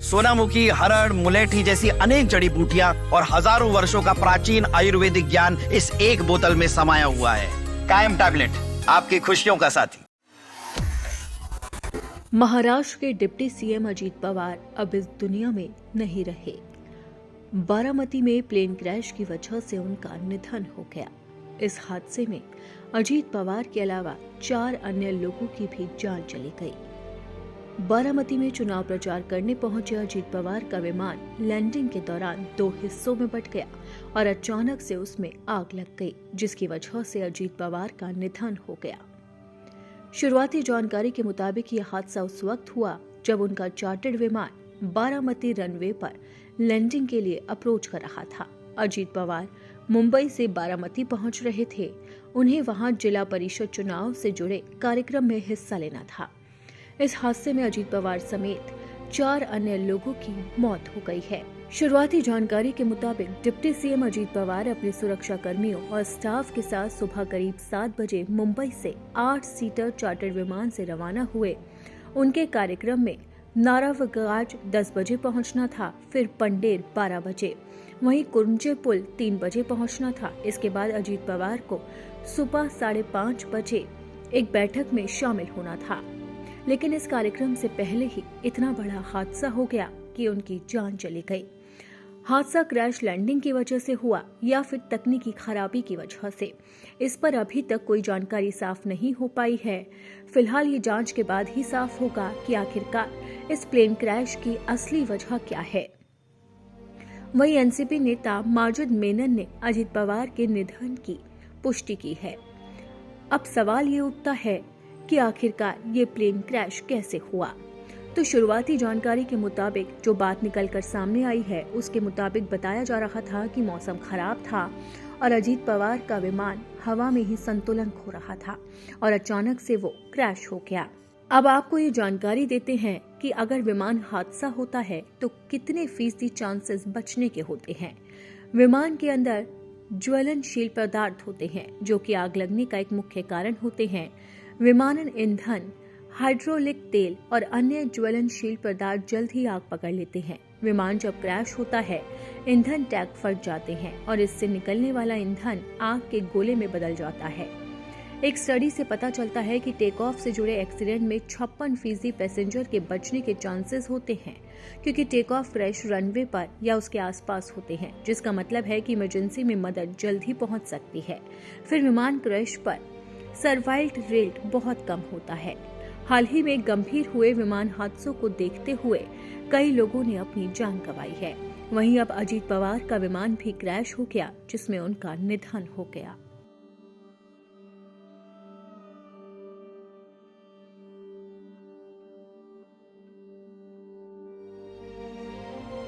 सोनामुखी, हरड़, मुलेठी जैसी अनेक जड़ी बूटियां और हजारों वर्षों का प्राचीन आयुर्वेदिक ज्ञान इस एक बोतल में समाया हुआ है। कायम टैबलेट, आपकी खुशियों का साथी। महाराष्ट्र के डिप्टी सीएम अजीत पवार अब इस दुनिया में नहीं रहे। बारामती में प्लेन क्रैश की वजह से उनका निधन हो गया। इस हादसे में अजीत पवार के अलावा 4 अन्य लोगों की भी जान चली गई। बारामती में चुनाव प्रचार करने पहुंचे अजीत पवार का विमान लैंडिंग के दौरान 2 हिस्सों में बंट गया और अचानक से उसमें आग लग गई, जिसकी वजह से अजीत पवार का निधन हो गया। शुरुआती जानकारी के मुताबिक यह हादसा उस वक्त हुआ जब उनका चार्टर्ड विमान बारामती रनवे पर लैंडिंग के लिए अप्रोच कर रहा था। अजीत पवार मुंबई से बारामती पहुंच रहे थे। उन्हें वहां जिला परिषद चुनाव से जुड़े कार्यक्रम में हिस्सा लेना था। इस हादसे में अजीत पवार समेत 4 अन्य लोगों की मौत हो गई है। शुरुआती जानकारी के मुताबिक डिप्टी सीएम अजीत पवार अपने सुरक्षा कर्मियों और स्टाफ के साथ सुबह करीब 7 बजे मुंबई से 8 सीटर चार्टर्ड विमान से रवाना हुए। उनके कार्यक्रम में नारावगाज 10 बजे पहुंचना था, फिर पंडेर 12 बजे, वहीं कुंजे पुल 3 बजे पहुंचना था। इसके बाद अजीत पवार को सुबह 5:30 बजे एक बैठक में शामिल होना था, लेकिन इस कार्यक्रम से पहले ही इतना बड़ा हादसा हो गया कि उनकी जान चली गई। हादसा क्रैश लैंडिंग की वजह से हुआ या फिर तकनीकी खराबी की वजह से, इस पर अभी तक कोई जानकारी साफ नहीं हो पाई है। फिलहाल ये जांच के बाद ही साफ होगा कि आखिरकार इस प्लेन क्रैश की असली वजह क्या है। वहीं एनसीपी नेता माजिद मेनन ने अजीत पवार के निधन की पुष्टि की है। अब सवाल ये उठता है कि आखिरकार ये प्लेन क्रैश कैसे हुआ। तो शुरुआती जानकारी के मुताबिक जो बात निकलकर सामने आई है, उसके मुताबिक बताया जा रहा था कि मौसम खराब था और अजीत पवार का विमान हवा में ही संतुलन खो रहा था और अचानक से वो क्रैश हो गया। अब आपको ये जानकारी देते हैं कि अगर विमान हादसा होता है तो कितने फीसदी चांसेस बचने के होते हैं। विमान के अंदर ज्वलनशील पदार्थ होते हैं जो कि आग लगने का एक मुख्य कारण होते हैं। विमानन ईंधन, हाइड्रोलिक तेल और अन्य ज्वलनशील पदार्थ जल्द ही आग पकड़ लेते हैं। विमान जब क्रैश होता है, ईंधन टैंक फट जाते हैं और इससे निकलने वाला ईंधन आग के गोले में बदल जाता है। एक स्टडी से पता चलता है कि टेक ऑफ से जुड़े एक्सीडेंट में 56% पैसेंजर के बचने के चांसेस होते हैं, क्योंकि टेक ऑफ क्रैश रनवे पर या उसके आसपास होते हैं, जिसका मतलब है कि इमरजेंसी में मदद जल्द ही पहुंच सकती है। फिर विमान क्रैश पर सर्वाइवल रेट बहुत कम होता है। हाल ही में गंभीर हुए विमान हादसों को देखते हुए कई लोगों ने अपनी जान गंवाई है। वहीं अब अजीत पवार का विमान भी क्रैश हो गया, जिसमें उनका निधन हो गया।